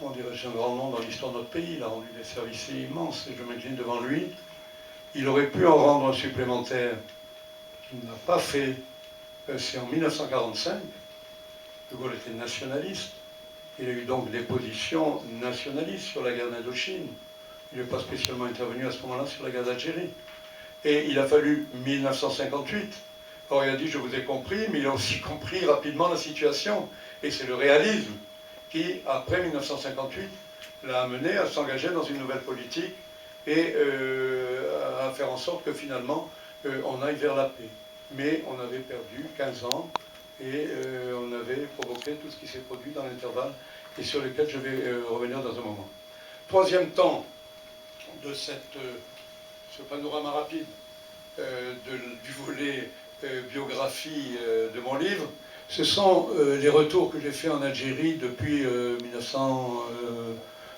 on dirait un grand nom dans l'histoire de notre pays. Il a rendu des services immenses et je m'incline devant lui. Il aurait pu en rendre un supplémentaire qu'il n'a pas fait. C'est en 1945. De Gaulle était nationaliste. Il a eu donc des positions nationalistes sur la guerre d'Indochine. Il n'est pas spécialement intervenu à ce moment-là sur la guerre d'Algérie. Et il a fallu 1958. Alors il a dit, je vous ai compris, mais il a aussi compris rapidement la situation. Et c'est le réalisme qui, après 1958, l'a amené à s'engager dans une nouvelle politique et à faire en sorte que finalement, on aille vers la paix. Mais on avait perdu 15 ans et on avait provoqué tout ce qui s'est produit dans l'intervalle et sur lequel je vais revenir dans un moment. Troisième temps de ce panorama rapide du volet biographie de mon livre, ce sont les retours que j'ai faits en Algérie depuis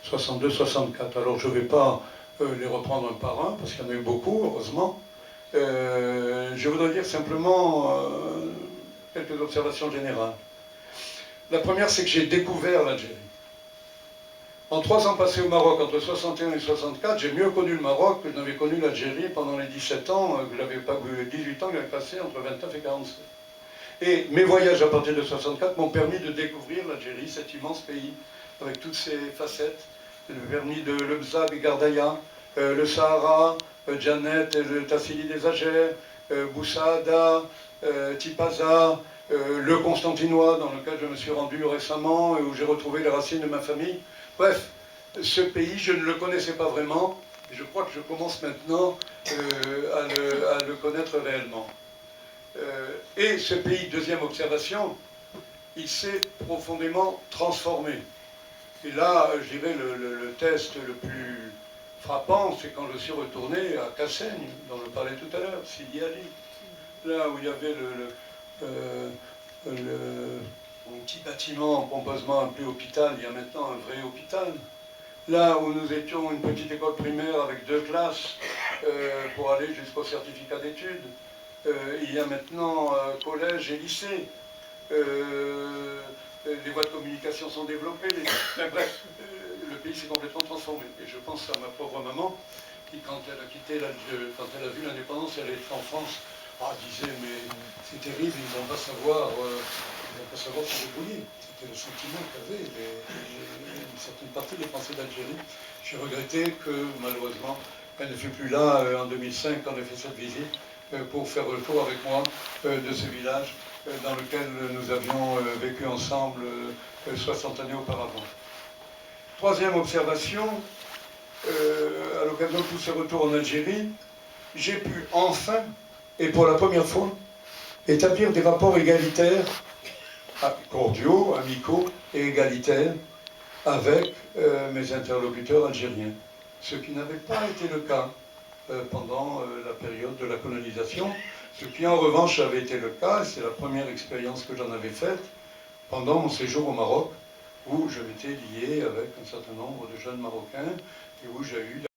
1962-64. Alors je ne vais pas les reprendre un par un, parce qu'il y en a eu beaucoup, heureusement. Je voudrais dire simplement quelques observations générales. La première, c'est que j'ai découvert l'Algérie. En 3 ans passés au Maroc, entre 61 et 64, j'ai mieux connu le Maroc que je n'avais connu l'Algérie pendant les 17 ans, que j'avais pas 18 ans que j'avais passé entre 29 et 47. Et mes voyages à partir de 64 m'ont permis de découvrir l'Algérie, cet immense pays, avec toutes ses facettes. Ça m'a permis de Lebzag et Gardaïa, le Sahara, Djanet, le Tassili des Agers, Boussada, Tipaza, le Constantinois, dans lequel je me suis rendu récemment, et où j'ai retrouvé les racines de ma famille. Bref, ce pays, je ne le connaissais pas vraiment, et je crois que je commence maintenant à le connaître réellement. Et ce pays, deuxième observation, il s'est profondément transformé. Et là, je dirais, le test le plus frappant, c'est quand je suis retourné à Cassaigne, dont je parlais tout à l'heure, Sidi Ali, là où il y avait un petit bâtiment pompeusement appelé hôpital, il y a maintenant un vrai hôpital. Là où nous étions une petite école primaire avec 2 classes pour aller jusqu'au certificat d'études, il y a maintenant collège et lycée. Les voies de communication sont développées. Bref, le pays s'est complètement transformé. Et je pense à ma pauvre maman, qui, quand elle a vu l'indépendance, elle était en France, disait, mais c'est terrible, ils ne vont pas savoir se débrouiller. C'était le sentiment qu'avaient une certaine partie des Français d'Algérie. J'ai regretté que, malheureusement, elle ne fut plus là en 2005, quand elle a fait cette visite, pour faire le tour avec moi de ce village dans lequel nous avions vécu ensemble 60 années auparavant. Troisième observation, à l'occasion de tous ces retours en Algérie, j'ai pu enfin, et pour la première fois, établir des rapports égalitaires, cordiaux, amicaux et égalitaires, avec mes interlocuteurs algériens. Ce qui n'avait pas été le cas pendant la période de la colonisation, ce qui en revanche avait été le cas, et c'est la première expérience que j'en avais faite, pendant mon séjour au Maroc, où je m'étais lié avec un certain nombre de jeunes Marocains, et où j'ai eu